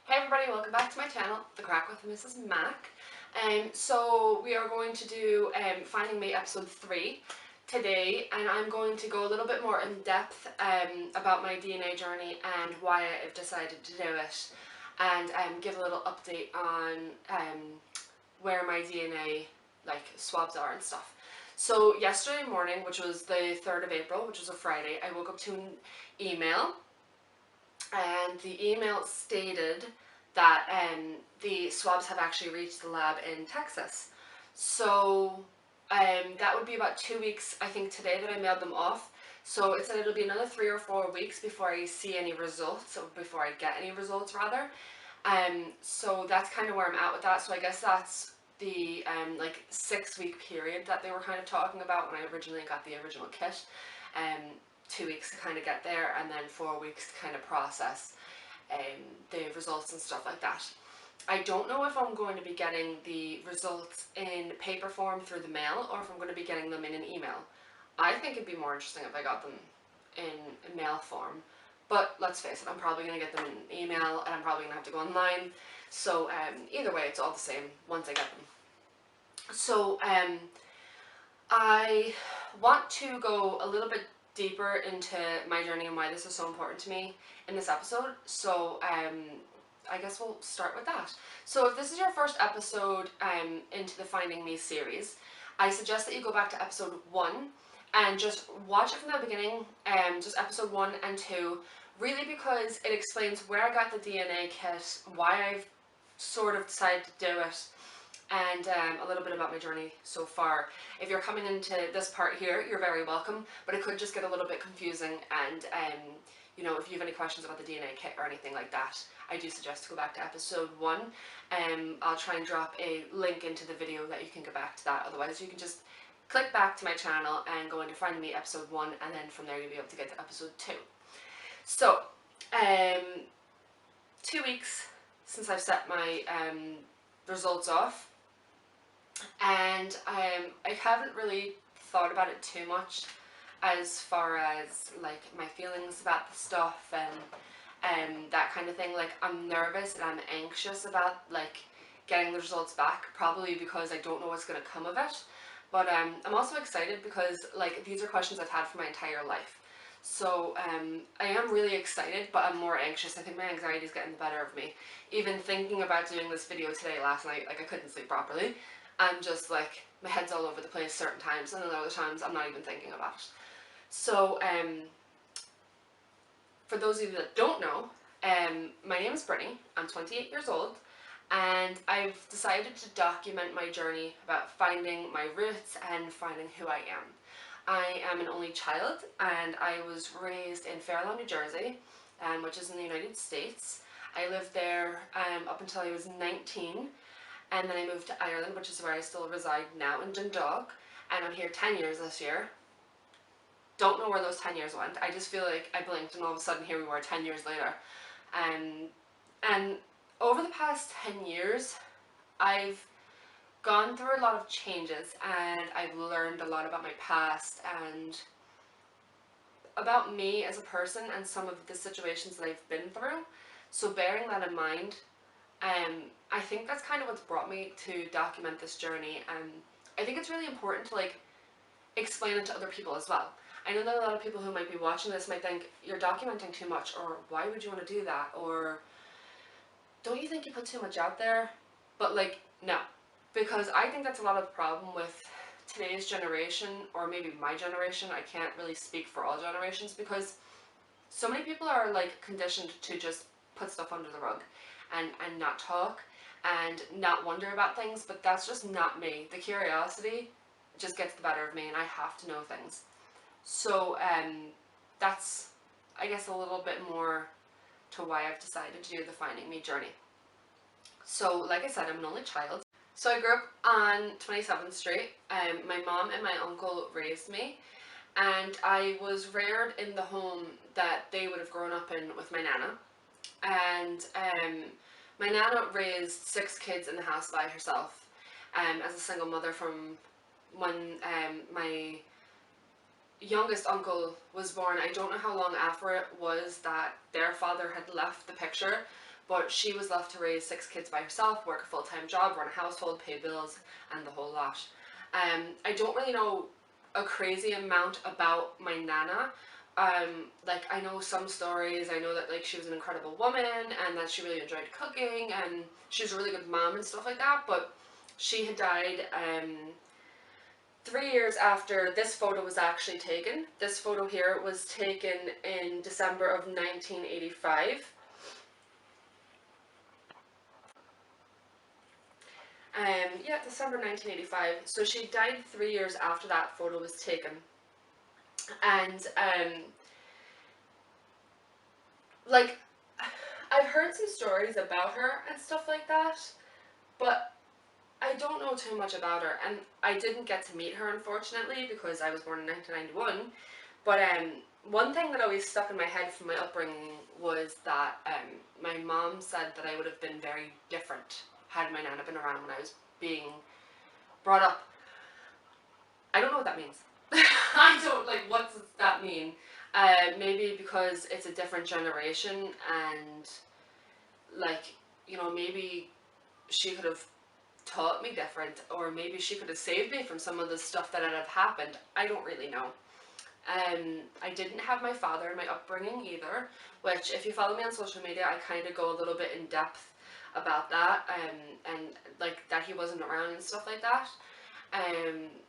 Hey everybody, welcome back to my channel, The Crack with Mrs. Mac. So we are going to do Finding Me episode 3 today, and I'm going to go a little bit more in depth about my DNA journey and why I've decided to do it, and give a little update on where my DNA swabs are and stuff. So yesterday morning, which was the 3rd of April, which was a Friday, I woke up to an email, and the email stated that the swabs have actually reached the lab in Texas. So that would be about 2 weeks, I think, today that I mailed them off. So it said it'll be another 3 or 4 weeks before I see any results, or before I get any results rather. So that's kind of where I'm at with that. So I guess that's the 6-week period that they were kind of talking about when I originally got the original kit. 2 weeks to kind of get there, and then 4 weeks to kind of process the results and stuff like that. I don't know if I'm going to be getting the results in paper form through the mail, or if I'm going to be getting them in an email. I think it'd be more interesting if I got them in mail form, but let's face it, I'm probably going to get them in email, and I'm probably going to have to go online, so either way it's all the same once I get them. So I want to go a little bit deeper into my journey and why this is so important to me in this episode. So I guess we'll start with that. So if this is your first episode into the Finding Me series, I suggest that you go back to episode 1 and just watch it from the beginning, just episode 1 and 2, really, because it explains where I got the DNA kit, why I've sort of decided to do it, and a little bit about my journey so far. If you're coming into this part here, you're very welcome, but it could just get a little bit confusing, and you know, if you have any questions about the DNA kit or anything like that, I do suggest to go back to episode 1. I'll try and drop a link into the video that you can go back to that. Otherwise you can just click back to my channel and go into Finding Me episode 1, and then from there you'll be able to get to episode 2. So 2 weeks since I've set my results off, and I haven't really thought about it too much as far as like my feelings about the stuff and that kind of thing. Like, I'm nervous and I'm anxious about like getting the results back, probably because I don't know what's going to come of it, but I'm also excited because like these are questions I've had for my entire life. So I am really excited, but I'm more anxious. I think my anxiety is getting the better of me. Even thinking about doing this video today last night, like I couldn't sleep properly. I'm just like, my head's all over the place certain times, and then other times I'm not even thinking about it. So for those of you that don't know, my name is Brittany, I'm 28 years old, and I've decided to document my journey about finding my roots and finding who I am. I am an only child, and I was raised in Fair Lawn, New Jersey, which is in the United States. I lived there up until I was 19, and then I moved to Ireland, which is where I still reside now, in Dundalk, and I'm here 10 years this year. Don't know where those 10 years went. I just feel like I blinked and all of a sudden here we were 10 years later. And over the past 10 years, I've gone through a lot of changes, and I've learned a lot about my past and about me as a person and some of the situations that I've been through. So bearing that in mind, I think that's kind of what's brought me to document this journey, and I think it's really important to like explain it to other people as well. I know that a lot of people who might be watching this might think, you're documenting too much, or why would you want to do that, or don't you think you put too much out there? But like, no, because I think that's a lot of the problem with today's generation, or maybe my generation. I can't really speak for all generations, because so many people are like conditioned to just put stuff under the rug and not talk and not wonder about things, but that's just not me. The curiosity just gets the better of me, and I have to know things. So that's, I guess, a little bit more to why I've decided to do the Finding Me journey. So like I said, I'm an only child. So I grew up on 27th Street. My mom and my uncle raised me, and I was reared in the home that they would have grown up in with my nana. And my nana raised 6 kids in the house by herself, as a single mother, from when my youngest uncle was born. I don't know how long after it was that their father had left the picture, but she was left to raise 6 kids by herself, work a full-time job, run a household, pay bills, and the whole lot. I don't really know a crazy amount about my nana. Like, I know some stories. I know that, like, she was an incredible woman and that she really enjoyed cooking and she was a really good mom and stuff like that, but she had died 3 years after this photo was actually taken. This photo here was taken in December of 1985. Yeah, December 1985. So she died 3 years after that photo was taken. And like, I've heard some stories about her and stuff like that, but I don't know too much about her, and I didn't get to meet her, unfortunately, because I was born in 1991. But one thing that always stuck in my head from my upbringing was that my mom said that I would have been very different had my nana been around when I was being brought up. I don't know what that means. I don't, like, what does that mean? Maybe because it's a different generation and, like, maybe she could have taught me different, or maybe she could have saved me from some of the stuff that had have happened. I don't really know. I didn't have my father in my upbringing either, which, if you follow me on social media, I kind of go a little bit in depth about that, and like that he wasn't around and stuff like that.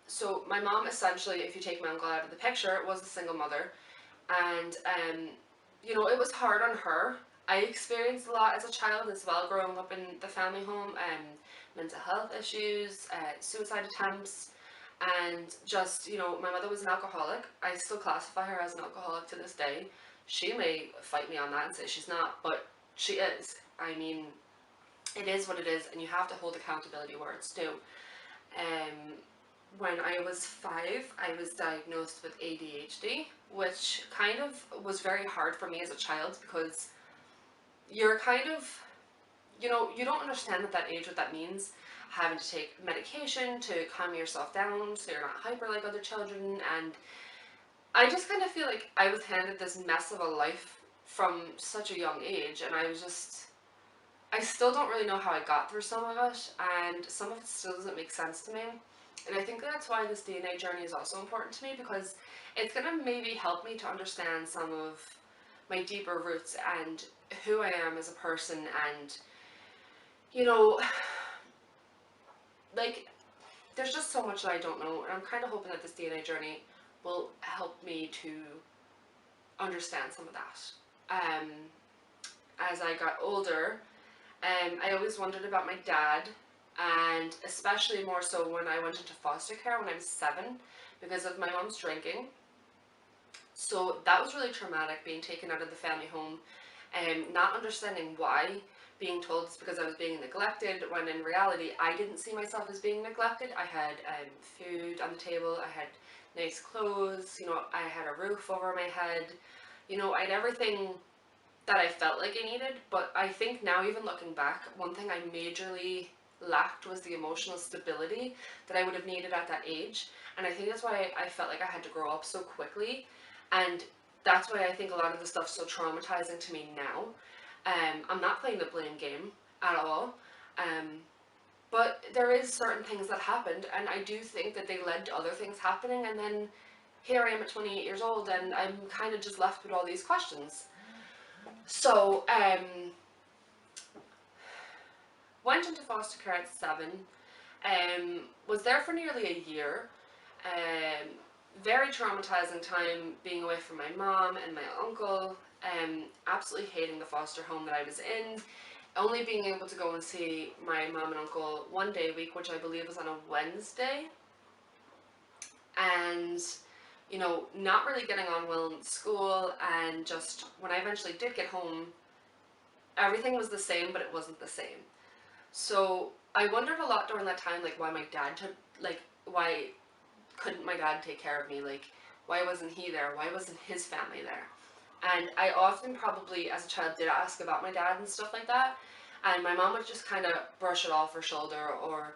So my mom, essentially, if you take my uncle out of the picture, was a single mother, and it was hard on her. I experienced a lot as a child as well, growing up in the family home, mental health issues, suicide attempts, and just, my mother was an alcoholic. I still classify her as an alcoholic to this day. She may fight me on that and say she's not, but she is. I mean, it is what it is, and you have to hold accountability where it's due. When I was 5, I was diagnosed with ADHD, which kind of was very hard for me as a child because you're kind of, you don't understand at that age what that means. Having to take medication to calm yourself down so you're not hyper like other children, and I just kind of feel like I was handed this mess of a life from such a young age, and I still don't really know how I got through some of it, and some of it still doesn't make sense to me. And I think that's why this DNA journey is also important to me, because it's going to maybe help me to understand some of my deeper roots and who I am as a person, and, you know, like, there's just so much that I don't know, and I'm kind of hoping that this DNA journey will help me to understand some of that. Um, as I got older, I always wondered about my dad, and especially more so when I went into foster care when I was 7 because of my mom's drinking. So that was really traumatic, being taken out of the family home and not understanding why, being told it's because I was being neglected, when in reality I didn't see myself as being neglected. I had food on the table, I had nice clothes, I had a roof over my head, I had everything that I felt like I needed. But I think now, even looking back, one thing I majorly lacked was the emotional stability that I would have needed at that age. And I think that's why I felt like I had to grow up so quickly. And that's why I think a lot of the stuff's so traumatizing to me now. I'm not playing the blame game at all. But there is certain things that happened, and I do think that they led to other things happening, and then here I am at 28 years old, and I'm kind of just left with all these questions. So, went into foster care at 7, was there for nearly a year, um, very traumatizing time being away from my mom and my uncle, absolutely hating the foster home that I was in, only being able to go and see my mom and uncle one day a week, which I believe was on a Wednesday, and not really getting on well in school, and just when I eventually did get home, everything was the same, but it wasn't the same. So I wondered a lot during that time, like, why my dad took, like, why couldn't my dad take care of me? Like, why wasn't he there? Why wasn't his family there? And I often, probably as a child, did ask about my dad and stuff like that, and my mom would just kind of brush it off her shoulder, or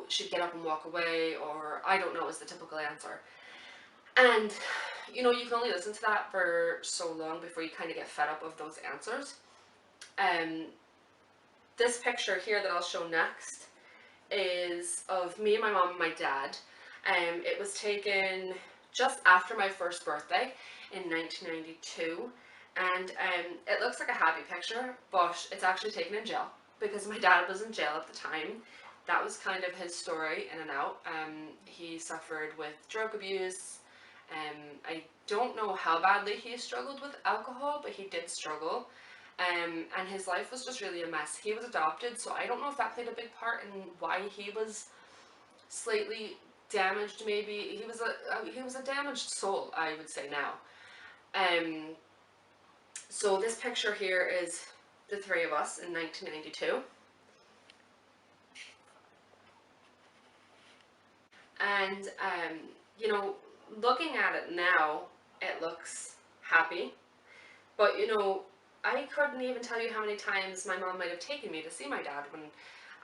she'd get up and walk away, or I don't know, is the typical answer. And you can only listen to that for so long before you kind of get fed up of those answers. Um, this picture here that I'll show next is of me and my mom and my dad. It was taken just after my first birthday in 1992, and it looks like a happy picture, but it's actually taken in jail because my dad was in jail at the time. That was kind of his story in and out. He suffered with drug abuse. I don't know how badly he struggled with alcohol, but he did struggle. And his life was just really a mess. He was adopted, so I don't know if that played a big part in why he was slightly damaged. Maybe he was a damaged soul, I would say now. Um, so this picture here is the three of us in 1992, and you know, looking at it now, it looks happy. But you know, I couldn't even tell you how many times my mom might have taken me to see my dad when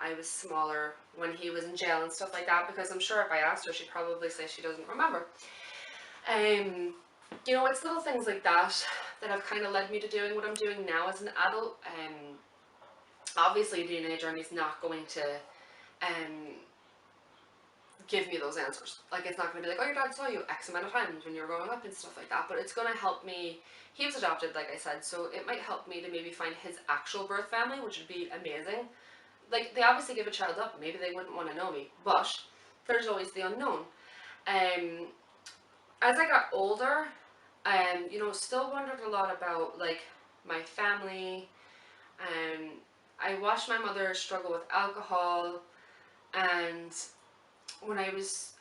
I was smaller, when he was in jail and stuff like that, because I'm sure if I asked her, she'd probably say she doesn't remember. Um, you know, it's little things like that that have kind of led me to doing what I'm doing now as an adult. Obviously, a DNA journey is not going to um, give me those answers. Like, it's not going to be like, oh, your dad saw you X amount of times when you were growing up and stuff like that. But it's going to help me. He was adopted, like I said, so it might help me to maybe find his actual birth family, which would be amazing. Like, they obviously give a child up. Maybe they wouldn't want to know me, but there's always the unknown. Um, as I got older, you know, still wondered a lot about like my family. Um, I watched my mother struggle with alcohol, and when I was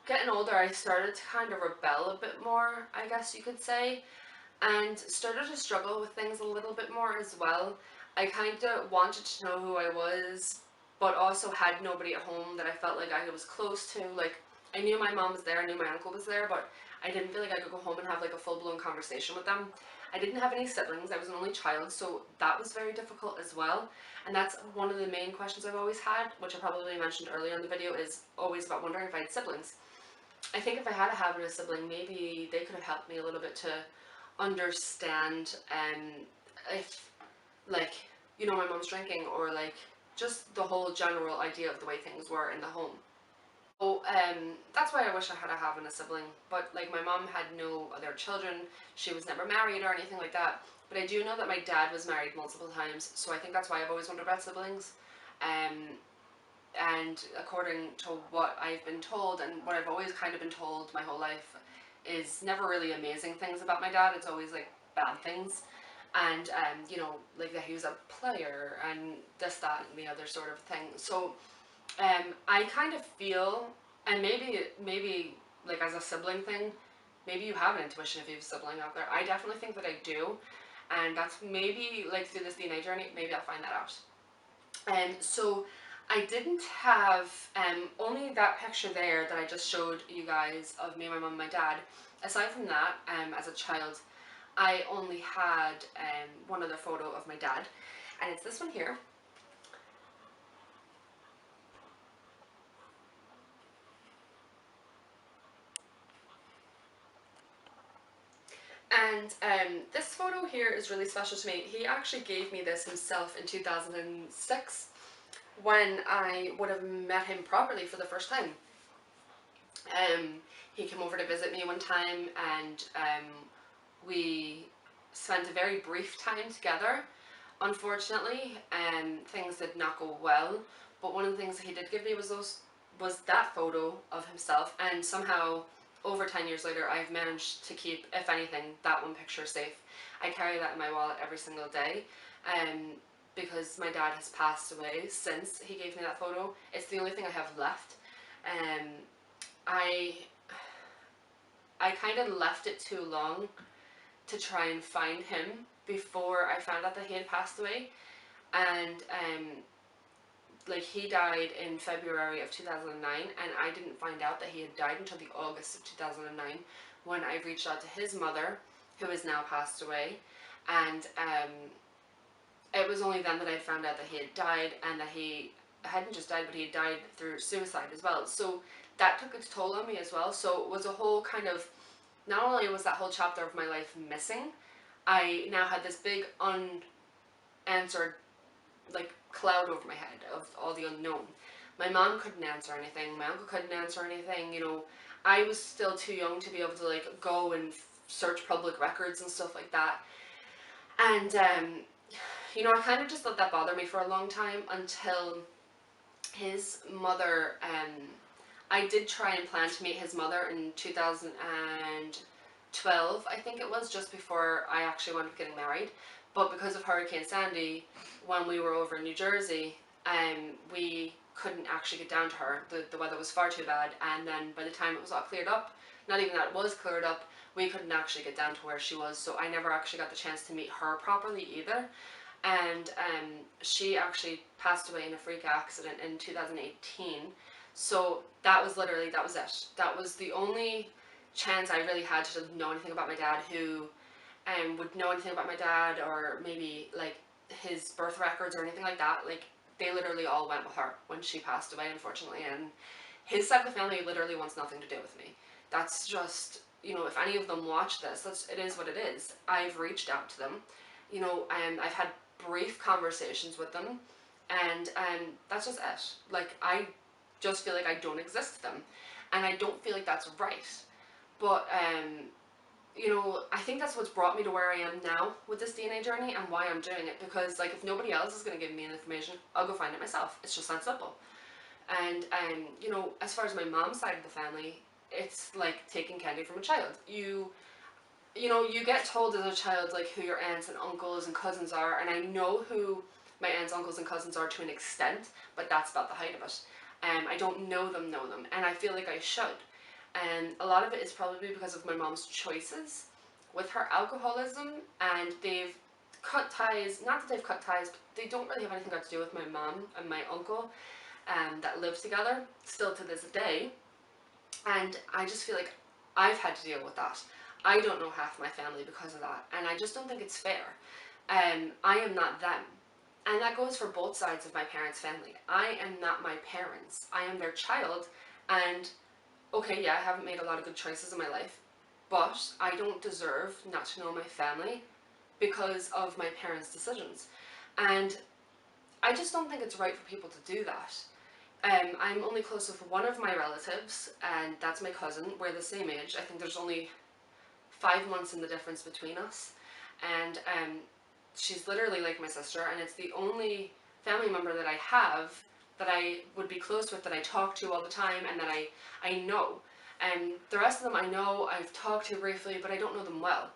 getting older, I started to kind of rebel a bit more, I guess you could say, and started to struggle with things a little bit more as well. I kind of wanted to know who I was, but also had nobody at home that I felt like I was close to. Like, I knew my mom was there, I knew my uncle was there, but I didn't feel like I could go home and have like a full-blown conversation with them. I didn't have any siblings, I was an only child, so that was very difficult as well. And that's one of the main questions I've always had, which I probably mentioned earlier in the video, is always about wondering if I had siblings. I think if I had a sibling, maybe they could have helped me a little bit to understand if, like, you know, my mom's drinking, or like just the whole general idea of the way things were in the home. So that's why I wish I had a sibling. But like, my mom had no other children. She was never married or anything like that. But I do know that my dad was married multiple times, so I think that's why I've always wondered about siblings. Um, and according to what I've been told, and what I've always kind of been told my whole life, is never really amazing things about my dad. It's always like bad things. And you know, like that he was a player and this, that, and the other sort of thing. So I kind of feel, and maybe like as a sibling thing, maybe you have an intuition if you have a sibling out there. I definitely think that I do, and that's maybe like through this DNA journey, maybe I'll find that out. And so I didn't have only that picture there that I just showed you guys of me, my mum, and my dad. Aside from that, as a child, I only had one other photo of my dad, and it's this one here. And this photo here is really special to me. He actually gave me this himself in 2006 when I would have met him properly for the first time. He came over to visit me one time, and we spent a very brief time together. Unfortunately, things did not go well, but one of the things that he did give me was that photo of himself, and somehow over 10 years later I've managed to keep, if anything, that one picture safe. I carry that in my wallet every single day, because my dad has passed away since he gave me that photo. It's the only thing I have left. Um, I I kind of left it too long to try and find him before I found out that he had passed away. And like, he died in February of 2009, and I didn't find out that he had died until the August of 2009, when I reached out to his mother, who has now passed away. And it was only then that I found out that he had died, and that he hadn't just died, but he had died through suicide as well. So that took its toll on me as well. So it was a whole kind of, not only was that whole chapter of my life missing, I now had this big answer like cloud over my head of all the unknown. My mom couldn't answer anything. My uncle couldn't answer anything. You know, I was still too young to be able to like go and search public records and stuff like that. And you know, I kind of just let that bother me for a long time until his mother. I did try and plan to meet his mother in 2012, I think it was, just before I actually wound up getting married. But because of Hurricane Sandy, when we were over in New Jersey, we couldn't actually get down to her. The weather was far too bad, and then by the time it was all cleared up, not even that it was cleared up, we couldn't actually get down to where she was, so I never actually got the chance to meet her properly either. And she actually passed away in a freak accident in 2018. So that was literally, that was it. That was the only chance I really had to know anything about my dad, who would know anything about my dad, or maybe like his birth records or anything like that. Like, they literally all went with her when she passed away, unfortunately. And his side of the family literally wants nothing to do with me. That's just, you know, if any of them watch this, it is what it is. I've reached out to them, you know, and I've had brief conversations with them, and that's just it. Like, I just feel like I don't exist to them, and I don't feel like that's right. But you know, I think that's what's brought me to where I am now with this DNA journey, and why I'm doing it. Because like, if nobody else is going to give me the information, I'll go find it myself. It's just that simple. And you know, as far as my mom's side of the family, it's like taking candy from a child. You know, you get told as a child like who your aunts and uncles and cousins are, and I know who my aunts, uncles, and cousins are to an extent, but that's about the height of it. I don't know them, and I feel like I should. And a lot of it is probably because of my mom's choices with her alcoholism, and they've cut ties. Not that they've cut ties, but they don't really have anything got to do with my mom and my uncle, that live together still to this day. And I just feel like I've had to deal with that. I don't know half my family because of that, and I just don't think it's fair. I am not them. And that goes for both sides of my parents' family. I am not my parents. I am their child, and okay, yeah, I haven't made a lot of good choices in my life, but I don't deserve not to know my family because of my parents' decisions. And I just don't think it's right for people to do that. I'm only close with one of my relatives, and that's my cousin. We're the same age. I think there's only 5 months in the difference between us. And she's literally like my sister, and it's the only family member that I have that I would be close with, that I talk to all the time, and that I know. And the rest of them I know, I've talked to briefly, but I don't know them well.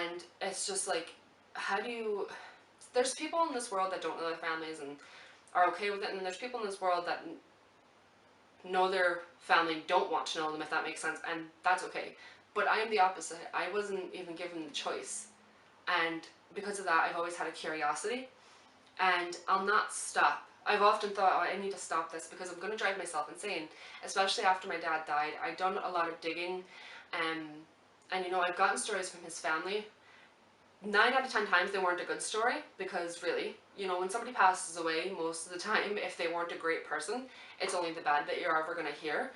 And it's just like, how do you... There's people in this world that don't know their families and are okay with it, and there's people in this world that know their family, don't want to know them, if that makes sense, and that's okay. But I am the opposite. I wasn't even given the choice, and because of that, I've always had a curiosity, and I'll not stop. I've often thought, oh, I need to stop this because I'm going to drive myself insane, especially after my dad died. I've done a lot of digging, and you know, I've gotten stories from his family. 9 out of 10 times they weren't a good story, because really, you know, when somebody passes away, most of the time, if they weren't a great person, it's only the bad that you're ever going to hear,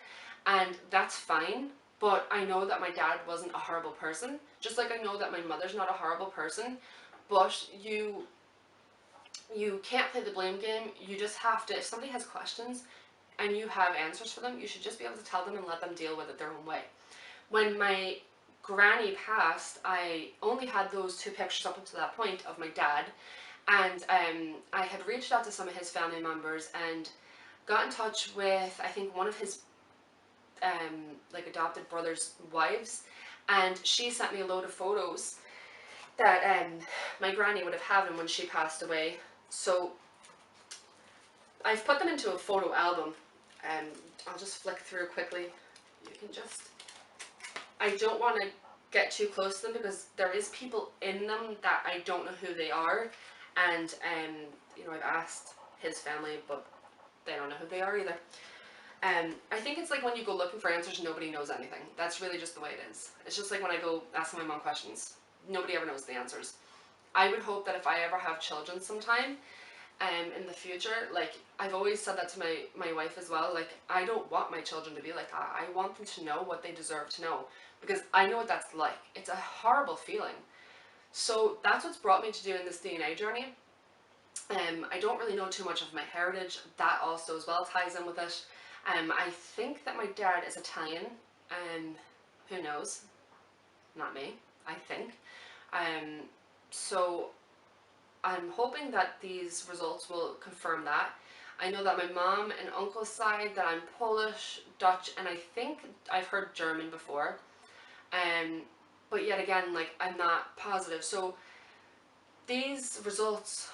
and that's fine. But I know that my dad wasn't a horrible person, just like I know that my mother's not a horrible person. But you can't play the blame game. You just have to, if somebody has questions and you have answers for them, you should just be able to tell them and let them deal with it their own way. When my granny passed, I only had those 2 pictures up until that point of my dad, and I had reached out to some of his family members and got in touch with, I think, one of his like adopted brother's wives, and she sent me a load of photos that my granny would have had when she passed away. So I've put them into a photo album, and I'll just flick through quickly. You can just... I don't want to get too close to them because there is people in them that I don't know who they are, and you know, I've asked his family, but they don't know who they are either. I think it's like when you go looking for answers, nobody knows anything. That's really just the way it is. It's just like when I go asking my mom questions, nobody ever knows the answers. I would hope that if I ever have children sometime, in the future, like, I've always said that to my wife as well, like, I don't want my children to be like that. I want them to know what they deserve to know, because I know what that's like. It's a horrible feeling. So that's what's brought me to doing this DNA journey. I don't really know too much of my heritage. That also as well ties in with it. I think that my dad is Italian. Who knows? Not me, I think. Um, so I'm hoping that these results will confirm that. I know that my mom and uncle's side that I'm Polish, Dutch, and I think I've heard German before. Um, but yet again, like I'm not positive. So these results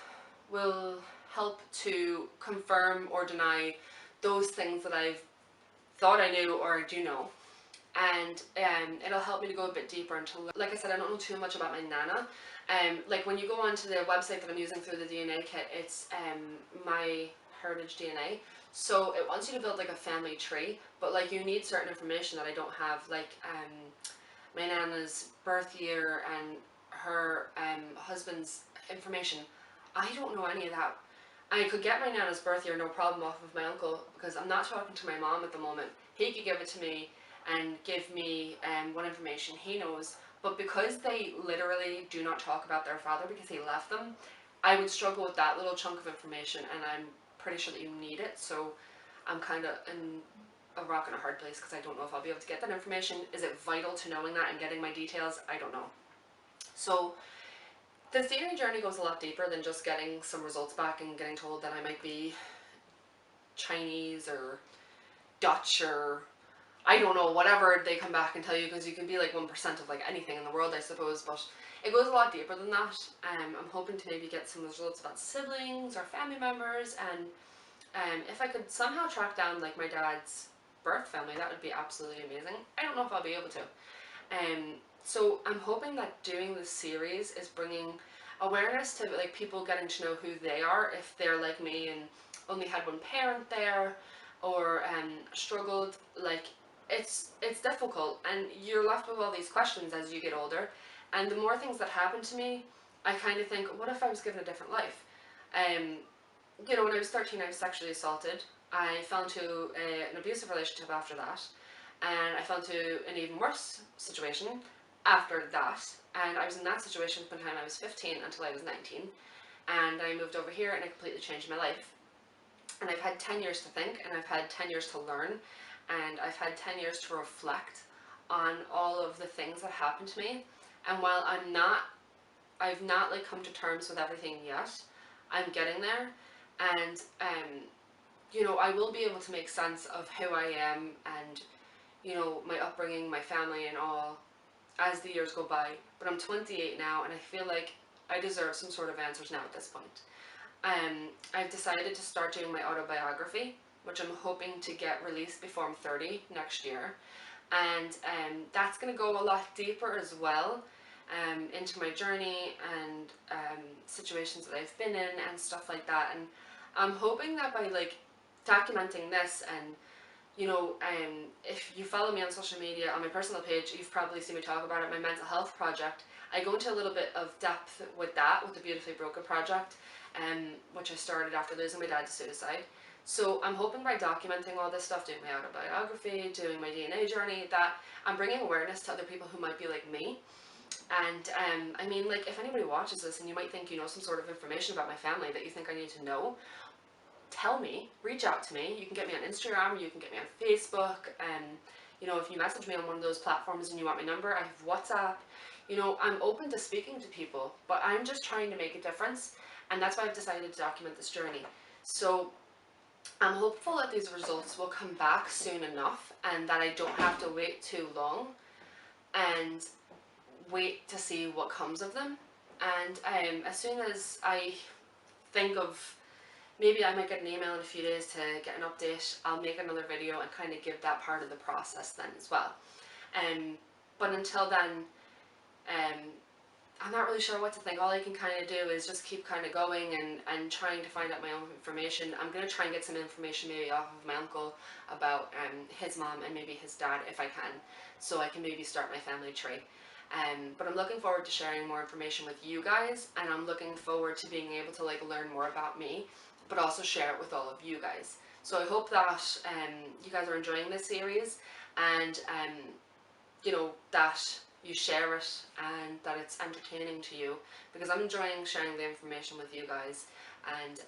will help to confirm or deny those things that I've thought I knew or I do know. And it'll help me to go a bit deeper into, like I said, I don't know too much about my nana. Like when you go onto the website that I'm using through the DNA kit, it's My Heritage DNA. So it wants you to build like a family tree, but like you need certain information that I don't have, like my nana's birth year and her husband's information. I don't know any of that. I could get my nana's birth year no problem off of my uncle because I'm not talking to my mom at the moment. He could give it to me and give me what information he knows. But because they literally do not talk about their father because he left them, I would struggle with that little chunk of information, and I'm pretty sure that you need it. So I'm kind of in a rock and a hard place because I don't know if I'll be able to get that information. Is it vital to knowing that and getting my details? I don't know. So the DNA journey goes a lot deeper than just getting some results back and getting told that I might be Chinese or Dutch or I don't know, whatever they come back and tell you, because you can be like 1% of like anything in the world, I suppose, but it goes a lot deeper than that. I'm hoping to maybe get some results about siblings or family members, and if I could somehow track down like my dad's birth family, that would be absolutely amazing. I don't know if I'll be able to. So I'm hoping that doing this series is bringing awareness to like people getting to know who they are, if they're like me and only had one parent there, or struggled. Like it's difficult, and you're left with all these questions as you get older. And the more things that happen to me, I kind of think, what if I was given a different life? Um, when I was 13, I was sexually assaulted. I fell into an abusive relationship after that, and I fell into an even worse situation after that. And I was in that situation from the time I was 15 until I was 19, and I moved over here and I completely changed my life. And I've had 10 years to think, and I've had 10 years to learn, and I've had 10 years to reflect on all of the things that happened to me. And while I've not like come to terms with everything yet, I'm getting there. And I will be able to make sense of who I am and my upbringing, my family and all as the years go by. But I'm 28 now, and I feel like I deserve some sort of answers now at this point. I've decided to start doing my autobiography, which I'm hoping to get released before I'm 30 next year. And that's going to go a lot deeper as well, into my journey and situations that I've been in and stuff like that. And I'm hoping that by like documenting this, and if you follow me on social media, on my personal page, you've probably seen me talk about it, my mental health project. I go into a little bit of depth with that, with the Beautifully Broken project, which I started after losing my dad to suicide. So I'm hoping by documenting all this stuff, doing my autobiography, doing my DNA journey, that I'm bringing awareness to other people who might be like me. And I mean, like, if anybody watches this and you might think you know some sort of information about my family that you think I need to know, tell me, reach out to me. You can get me on Instagram, you can get me on Facebook, and if you message me on one of those platforms and you want my number, I have WhatsApp. I'm open to speaking to people, but I'm just trying to make a difference, and that's why I've decided to document this journey. So I'm hopeful that these results will come back soon enough, and that I don't have to wait too long and wait to see what comes of them. And as soon as I think of, maybe I might get an email in a few days to get an update, I'll make another video and kind of give that part of the process then as well. But until then, I'm not really sure what to think. All I can kind of do is just keep kind of going and trying to find out my own information. I'm going to try and get some information maybe off of my uncle about his mom and maybe his dad if I can, so I can maybe start my family tree. But I'm looking forward to sharing more information with you guys, and I'm looking forward to being able to like learn more about me, but also share it with all of you guys. So I hope that you guys are enjoying this series, and that you share it and that it's entertaining to you, because I'm enjoying sharing the information with you guys, and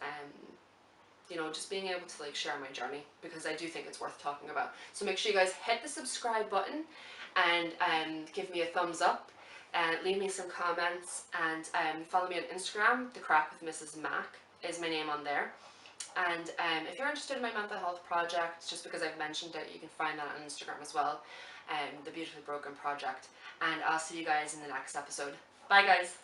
you know, just being able to like share my journey, because I do think it's worth talking about. So make sure you guys hit the subscribe button and give me a thumbs up and leave me some comments, and follow me on Instagram. The Crack with Mrs. Mac is my name on there. And if you're interested in my mental health project, just because I've mentioned it, you can find that on Instagram as well, the Beautifully Broken Project. And I'll see you guys in the next episode. Bye guys!